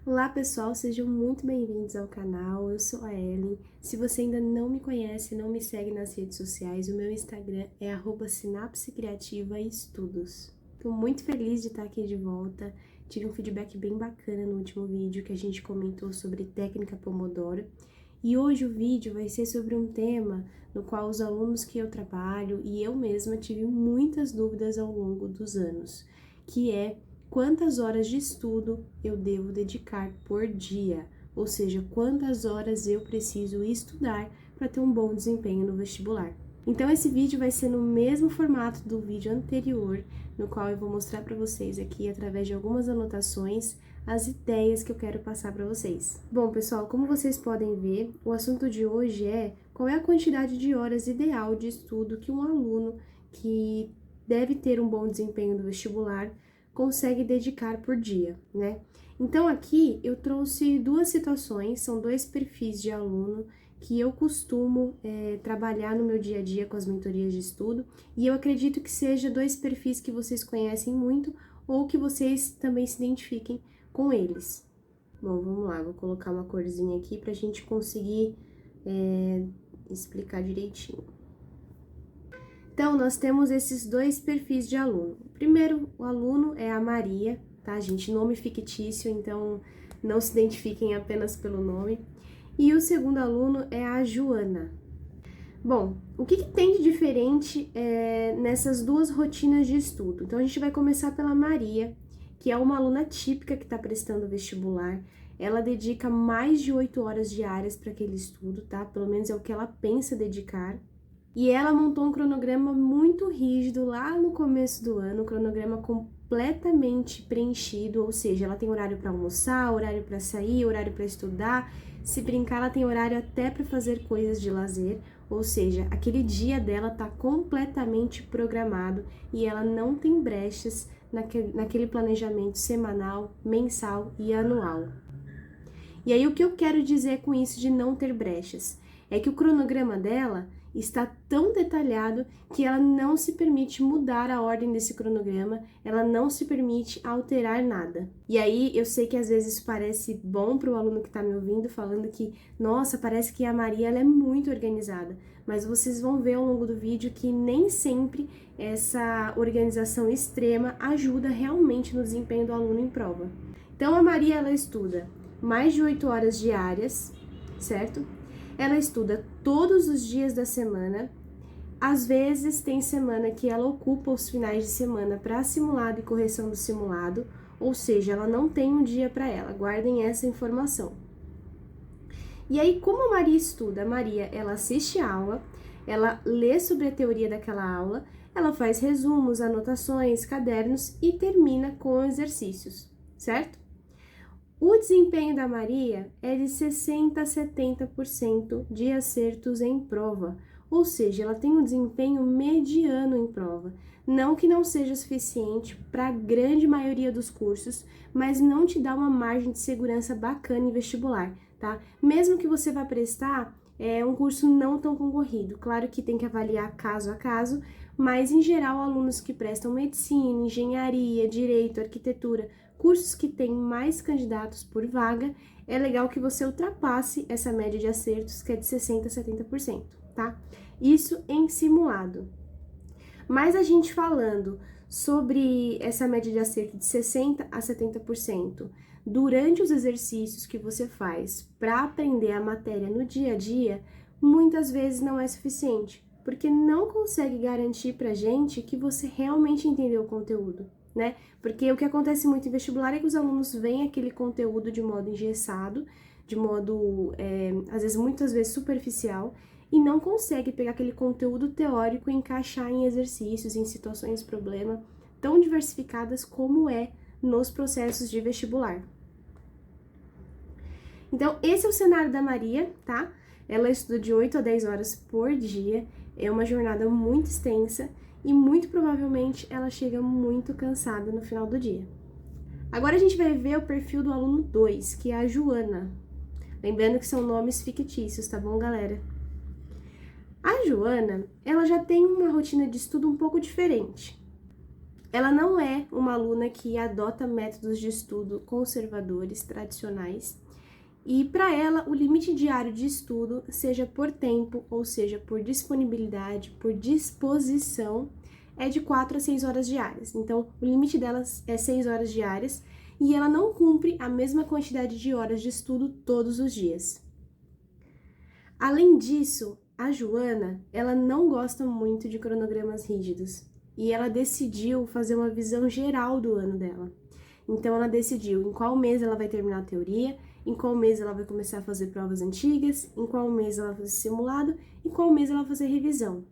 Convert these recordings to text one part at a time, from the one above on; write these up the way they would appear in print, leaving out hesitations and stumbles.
Olá pessoal, sejam muito bem-vindos ao canal, eu sou a Ellen. Se você ainda não me conhece, não me segue nas redes sociais, o meu Instagram é @sinapsecreativaestudos. Estou muito feliz de estar aqui de volta, tive um feedback bem bacana no último vídeo que a gente comentou sobre técnica Pomodoro. E hoje o vídeo vai ser sobre um tema no qual os alunos que eu trabalho e eu mesma tive muitas dúvidas ao longo dos anos, que é quantas horas de estudo eu devo dedicar por dia, ou seja, quantas horas eu preciso estudar para ter um bom desempenho no vestibular. Então esse vídeo vai ser no mesmo formato do vídeo anterior, no qual eu vou mostrar para vocês aqui, através de algumas anotações, as ideias que eu quero passar para vocês. Bom, pessoal, como vocês podem ver, o assunto de hoje é qual é a quantidade de horas ideal de estudo que um aluno que deve ter um bom desempenho no vestibular consegue dedicar por dia, né? Então aqui eu trouxe duas situações, são dois perfis de aluno que eu costumo trabalhar no meu dia a dia com as mentorias de estudo, e eu acredito que seja dois perfis que vocês conhecem muito ou que vocês também se identifiquem com eles. Bom, vamos lá, vou colocar uma corzinha aqui pra gente conseguir explicar direitinho. Então, nós temos esses dois perfis de aluno. O primeiro, o aluno é a Maria, tá, gente? Nome fictício, então não se identifiquem apenas pelo nome. E o segundo aluno é a Joana. Bom, o que tem de diferente nessas duas rotinas de estudo? Então, a gente vai começar pela Maria, que é uma aluna típica que está prestando vestibular. Ela dedica mais de 8 horas diárias para aquele estudo, tá? Pelo menos é o que ela pensa dedicar. E ela montou um cronograma muito rígido lá no começo do ano, um cronograma completamente preenchido, ou seja, ela tem horário para almoçar, horário para sair, horário para estudar. Se brincar, ela tem horário até para fazer coisas de lazer, ou seja, aquele dia dela tá completamente programado e ela não tem brechas naquele planejamento semanal, mensal e anual. E aí, o que eu quero dizer com isso de não ter brechas? É que o cronograma dela está tão detalhado que ela não se permite mudar a ordem desse cronograma, ela não se permite alterar nada. E aí, eu sei que às vezes parece bom para o aluno que está me ouvindo, falando que, nossa, parece que a Maria ela é muito organizada, mas vocês vão ver ao longo do vídeo que nem sempre essa organização extrema ajuda realmente no desempenho do aluno em prova. Então, a Maria, ela estuda mais de 8 horas diárias, certo? Ela estuda todos os dias da semana. Às vezes tem semana que ela ocupa os finais de semana para simulado e correção do simulado, ou seja, ela não tem um dia para ela. Guardem essa informação. E aí, como a Maria estuda? A Maria, ela assiste a aula, ela lê sobre a teoria daquela aula, ela faz resumos, anotações, cadernos e termina com exercícios, certo? O desempenho da Maria é de 60% a 70% de acertos em prova, ou seja, ela tem um desempenho mediano em prova. Não que não seja suficiente para a grande maioria dos cursos, mas não te dá uma margem de segurança bacana em vestibular, tá? Mesmo que você vá prestar um curso não tão concorrido. Claro que tem que avaliar caso a caso, mas em geral, alunos que prestam medicina, engenharia, direito, arquitetura, cursos que têm mais candidatos por vaga, é legal que você ultrapasse essa média de acertos, que é de 60% a 70%, tá? Isso em simulado. Mas a gente falando sobre essa média de acerto de 60% a 70%, durante os exercícios que você faz para aprender a matéria no dia a dia, muitas vezes não é suficiente, porque não consegue garantir pra gente que você realmente entendeu o conteúdo, né? Porque o que acontece muito em vestibular é que os alunos veem aquele conteúdo de modo engessado, de modo, às vezes, muitas vezes superficial, e não consegue pegar aquele conteúdo teórico e encaixar em exercícios, em situações de problema tão diversificadas como é nos processos de vestibular. Então, esse é o cenário da Maria, tá? Ela estuda de 8 a 10 horas por dia, é uma jornada muito extensa e muito provavelmente ela chega muito cansada no final do dia. Agora a gente vai ver o perfil do aluno 2, que é a Joana. Lembrando que são nomes fictícios, tá bom, galera? A Joana, ela já tem uma rotina de estudo um pouco diferente. Ela não é uma aluna que adota métodos de estudo conservadores, tradicionais, e para ela o limite diário de estudo, seja por tempo, ou seja, por disponibilidade, por disposição, é de 4 a 6 horas diárias. Então, o limite delas é 6 horas diárias e ela não cumpre a mesma quantidade de horas de estudo todos os dias. Além disso, a Joana, ela não gosta muito de cronogramas rígidos e ela decidiu fazer uma visão geral do ano dela. Então, ela decidiu em qual mês ela vai terminar a teoria, em qual mês ela vai começar a fazer provas antigas, em qual mês ela vai fazer simulado, em qual mês ela vai fazer revisão.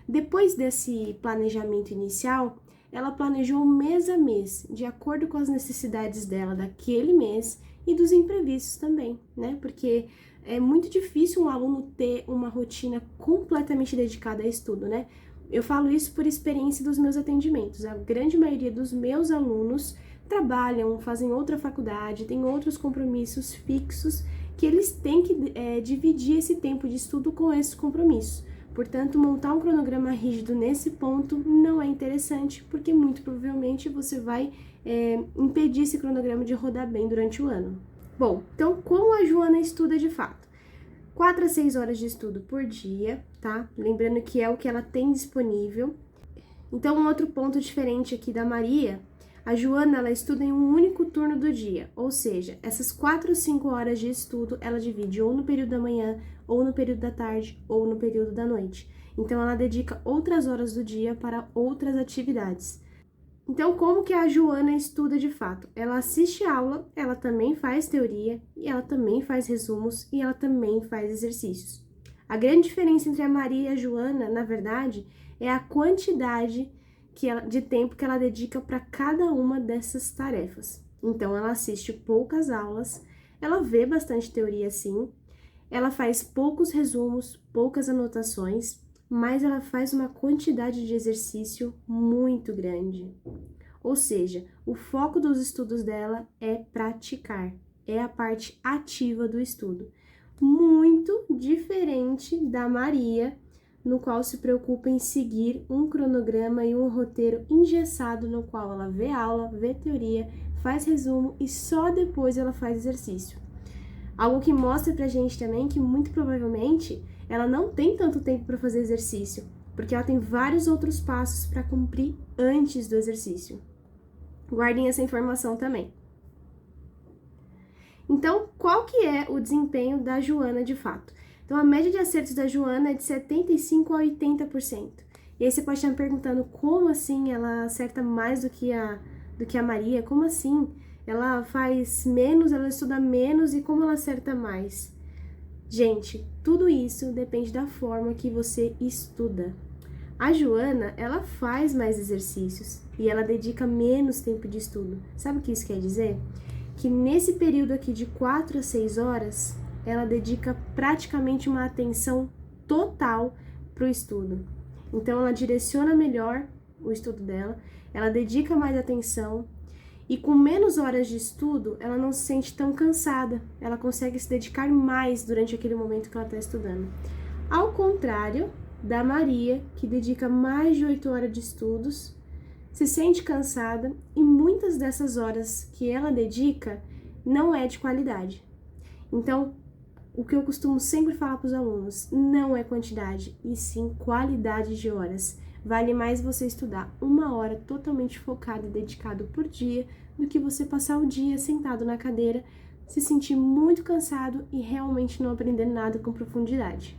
Depois desse planejamento inicial, ela planejou mês a mês, de acordo com as necessidades dela daquele mês e dos imprevistos também, né? Porque é muito difícil um aluno ter uma rotina completamente dedicada a estudo, né? Eu falo isso por experiência dos meus atendimentos. A grande maioria dos meus alunos trabalham, fazem outra faculdade, têm outros compromissos fixos que eles têm que dividir esse tempo de estudo com esses compromissos. Portanto, montar um cronograma rígido nesse ponto não é interessante, porque muito provavelmente você vai impedir esse cronograma de rodar bem durante o ano. Bom, então como a Joana estuda de fato? 4 a 6 horas de estudo por dia, tá? Lembrando que é o que ela tem disponível. Então, um outro ponto diferente aqui da Maria, a Joana, ela estuda em um único turno do dia, ou seja, essas 4 ou 5 horas de estudo, ela divide ou no período da manhã, ou no período da tarde, ou no período da noite. Então, ela dedica outras horas do dia para outras atividades. Então, como que a Joana estuda de fato? Ela assiste aula, ela também faz teoria, e ela também faz resumos, e ela também faz exercícios. A grande diferença entre a Maria e a Joana, na verdade, é a quantidade de tempo que ela dedica para cada uma dessas tarefas. Então, ela assiste poucas aulas, ela vê bastante teoria sim, ela faz poucos resumos, poucas anotações, mas ela faz uma quantidade de exercício muito grande. Ou seja, o foco dos estudos dela é praticar, é a parte ativa do estudo. Muito diferente da Maria, no qual se preocupa em seguir um cronograma e um roteiro engessado no qual ela vê aula, vê teoria, faz resumo e só depois ela faz exercício. Algo que mostra pra gente também que muito provavelmente ela não tem tanto tempo para fazer exercício, porque ela tem vários outros passos para cumprir antes do exercício. Guardem essa informação também. Então, qual que é o desempenho da Joana de fato? Então, a média de acertos da Joana é de 75% a 80%. E aí você pode estar me perguntando, como assim ela acerta mais do que a Maria? Como assim? Ela faz menos, ela estuda menos e como ela acerta mais? Gente, tudo isso depende da forma que você estuda. A Joana, ela faz mais exercícios e ela dedica menos tempo de estudo. Sabe o que isso quer dizer? Que nesse período aqui de 4 a 6 horas, ela dedica praticamente uma atenção total para o estudo. Então, ela direciona melhor o estudo dela, ela dedica mais atenção e com menos horas de estudo, ela não se sente tão cansada, ela consegue se dedicar mais durante aquele momento que ela está estudando. Ao contrário da Maria, que dedica mais de 8 horas de estudos, se sente cansada e muitas dessas horas que ela dedica não é de qualidade. Então, o que eu costumo sempre falar para os alunos, não é quantidade, e sim qualidade de horas. Vale mais você estudar 1 hora totalmente focado e dedicado por dia do que você passar o dia sentado na cadeira, se sentir muito cansado e realmente não aprender nada com profundidade.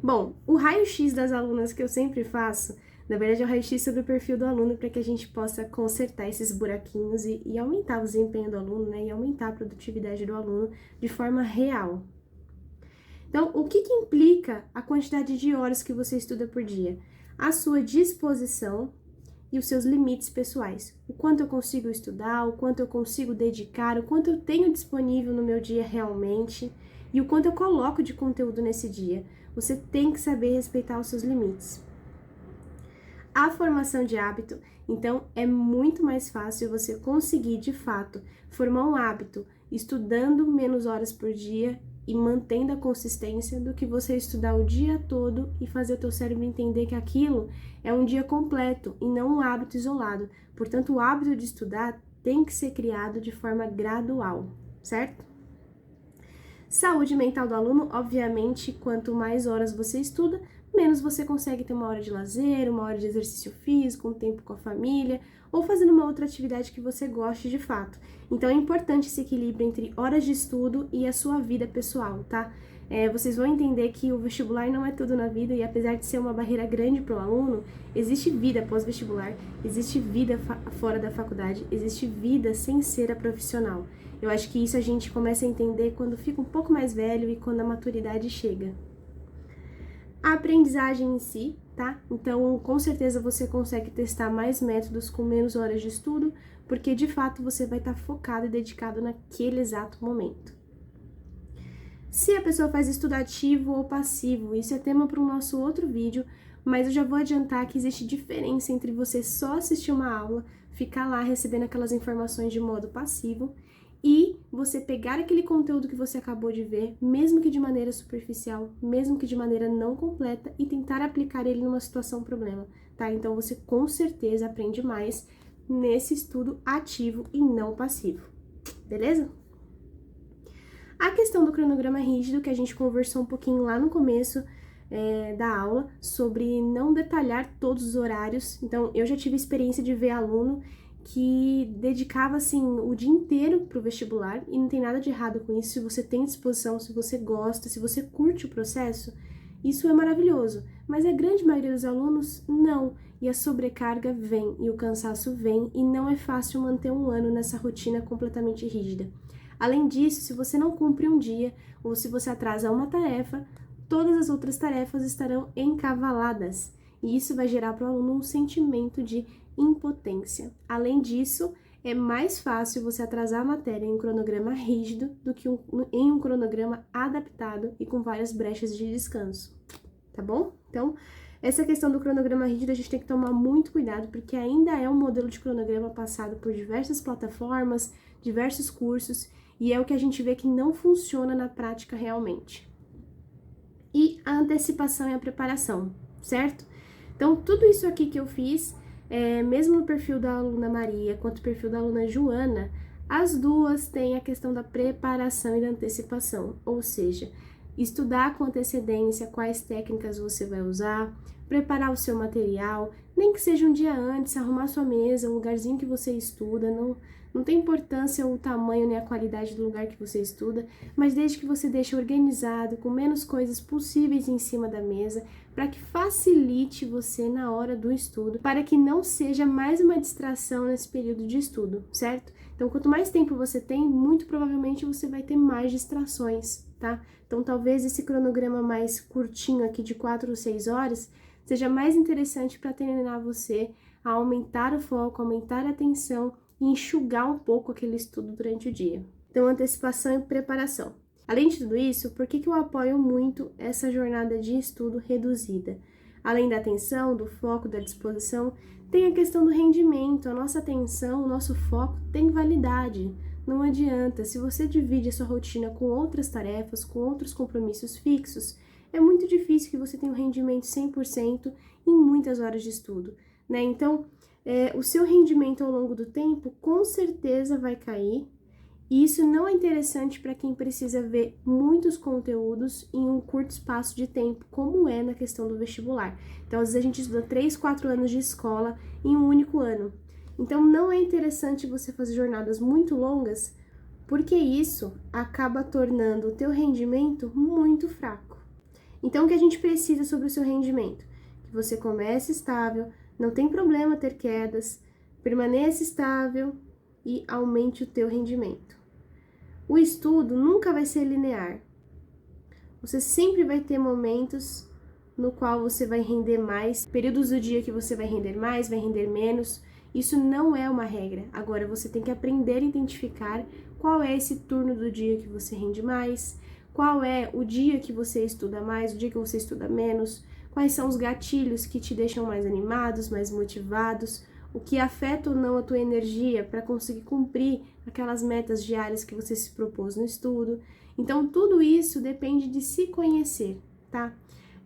Bom, o raio-x das alunas que eu sempre faço, na verdade é o raio-x sobre o perfil do aluno para que a gente possa consertar esses buraquinhos e aumentar o desempenho do aluno, né, e aumentar a produtividade do aluno de forma real. Então, o que implica a quantidade de horas que você estuda por dia? A sua disposição e os seus limites pessoais. O quanto eu consigo estudar, o quanto eu consigo dedicar, o quanto eu tenho disponível no meu dia realmente e o quanto eu coloco de conteúdo nesse dia. Você tem que saber respeitar os seus limites. A formação de hábito, então, é muito mais fácil você conseguir, de fato, formar um hábito estudando menos horas por dia e mantendo a consistência do que você estudar o dia todo e fazer o teu cérebro entender que aquilo é um dia completo e não um hábito isolado. Portanto, o hábito de estudar tem que ser criado de forma gradual, certo? Saúde mental do aluno, obviamente, quanto mais horas você estuda, menos você consegue ter uma hora de lazer, uma hora de exercício físico, um tempo com a família, ou fazendo uma outra atividade que você goste de fato. Então é importante esse equilíbrio entre horas de estudo e a sua vida pessoal, tá? Vocês vão entender que o vestibular não é tudo na vida e apesar de ser uma barreira grande para o aluno, existe vida pós-vestibular, existe vida fora da faculdade, existe vida sem ser a profissional. Eu acho que isso a gente começa a entender quando fica um pouco mais velho e quando a maturidade chega. A aprendizagem em si, tá? Então, com certeza você consegue testar mais métodos com menos horas de estudo, porque de fato você vai estar focado e dedicado naquele exato momento. Se a pessoa faz estudo ativo ou passivo, isso é tema para o nosso outro vídeo, mas eu já vou adiantar que existe diferença entre você só assistir uma aula, ficar lá recebendo aquelas informações de modo passivo, e você pegar aquele conteúdo que você acabou de ver, mesmo que de maneira superficial, mesmo que de maneira não completa, e tentar aplicar ele numa situação problema, tá? Então você com certeza aprende mais nesse estudo ativo e não passivo, beleza? A questão do cronograma rígido, que a gente conversou um pouquinho lá no começo da aula, sobre não detalhar todos os horários. Então, eu já tive experiência de ver aluno que dedicava, assim, o dia inteiro pro vestibular, e não tem nada de errado com isso, se você tem disposição, se você gosta, se você curte o processo, isso é maravilhoso. Mas a grande maioria dos alunos, não. E a sobrecarga vem, e o cansaço vem, e não é fácil manter um ano nessa rotina completamente rígida. Além disso, se você não cumpre um dia, ou se você atrasa uma tarefa, todas as outras tarefas estarão encavaladas. E isso vai gerar para o aluno um sentimento de impotência. Além disso, é mais fácil você atrasar a matéria em um cronograma rígido do que em um cronograma adaptado e com várias brechas de descanso, tá bom? Então, essa questão do cronograma rígido a gente tem que tomar muito cuidado, porque ainda é um modelo de cronograma passado por diversas plataformas, diversos cursos, e é o que a gente vê que não funciona na prática realmente. E a antecipação e a preparação, certo? Então, tudo isso aqui que eu fiz, mesmo no perfil da aluna Maria quanto no perfil da aluna Joana, as duas têm a questão da preparação e da antecipação, ou seja, estudar com antecedência quais técnicas você vai usar, preparar o seu material, nem que seja um dia antes, arrumar sua mesa, um lugarzinho que você estuda, não tem importância o tamanho nem a qualidade do lugar que você estuda, mas desde que você deixe organizado, com menos coisas possíveis em cima da mesa, para que facilite você na hora do estudo, para que não seja mais uma distração nesse período de estudo, certo? Então, quanto mais tempo você tem, muito provavelmente você vai ter mais distrações, tá? Então, talvez esse cronograma mais curtinho aqui de 4 ou 6 horas seja mais interessante para treinar você a aumentar o foco, aumentar a atenção e enxugar um pouco aquele estudo durante o dia. Então, antecipação e preparação. Além de tudo isso, por que eu apoio muito essa jornada de estudo reduzida? Além da atenção, do foco, da disposição, tem a questão do rendimento. A nossa atenção, o nosso foco tem validade. Não adianta, se você divide a sua rotina com outras tarefas, com outros compromissos fixos, é muito difícil que você tenha um rendimento 100% em muitas horas de estudo, né? Então, o seu rendimento ao longo do tempo com certeza vai cair, e isso não é interessante para quem precisa ver muitos conteúdos em um curto espaço de tempo, como é na questão do vestibular. Então, às vezes a gente estuda 3, 4 anos de escola em um único ano. Então, não é interessante você fazer jornadas muito longas, porque isso acaba tornando o teu rendimento muito fraco. Então, o que a gente precisa sobre o seu rendimento? Que você comece estável, não tem problema ter quedas, permaneça estável e aumente o teu rendimento. O estudo nunca vai ser linear. Você sempre vai ter momentos no qual você vai render mais, períodos do dia que você vai render mais, vai render menos. Isso não é uma regra. Agora você tem que aprender a identificar qual é esse turno do dia que você rende mais, qual é o dia que você estuda mais, o dia que você estuda menos, quais são os gatilhos que te deixam mais animados, mais motivados, o que afeta ou não a tua energia para conseguir cumprir aquelas metas diárias que você se propôs no estudo. Então, tudo isso depende de se conhecer, tá?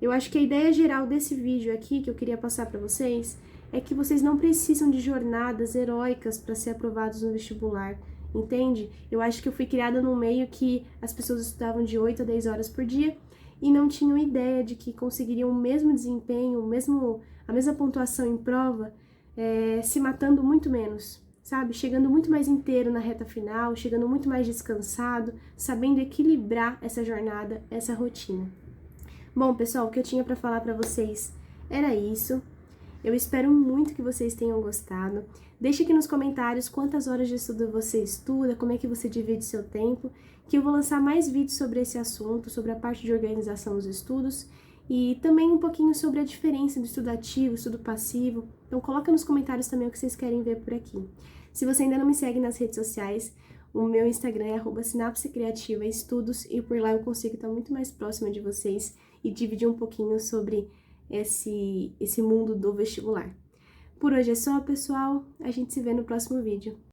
Eu acho que a ideia geral desse vídeo aqui que eu queria passar para vocês é que vocês não precisam de jornadas heróicas para ser aprovados no vestibular, entende? Eu acho que eu fui criada num meio que as pessoas estudavam de 8 a 10 horas por dia e não tinham ideia de que conseguiriam o mesmo desempenho, a mesma pontuação em prova, se matando muito menos, sabe? Chegando muito mais inteiro na reta final, chegando muito mais descansado, sabendo equilibrar essa jornada, essa rotina. Bom, pessoal, o que eu tinha para falar para vocês era isso. Eu espero muito que vocês tenham gostado. Deixe aqui nos comentários quantas horas de estudo você estuda, como é que você divide seu tempo, que eu vou lançar mais vídeos sobre esse assunto, sobre a parte de organização dos estudos e também um pouquinho sobre a diferença do estudo ativo, estudo passivo. Então coloca nos comentários também o que vocês querem ver por aqui. Se você ainda não me segue nas redes sociais, o meu Instagram é @sinapse criativa estudos e por lá eu consigo estar muito mais próxima de vocês e dividir um pouquinho sobre esse mundo do vestibular. Por hoje é só, pessoal. A gente se vê no próximo vídeo.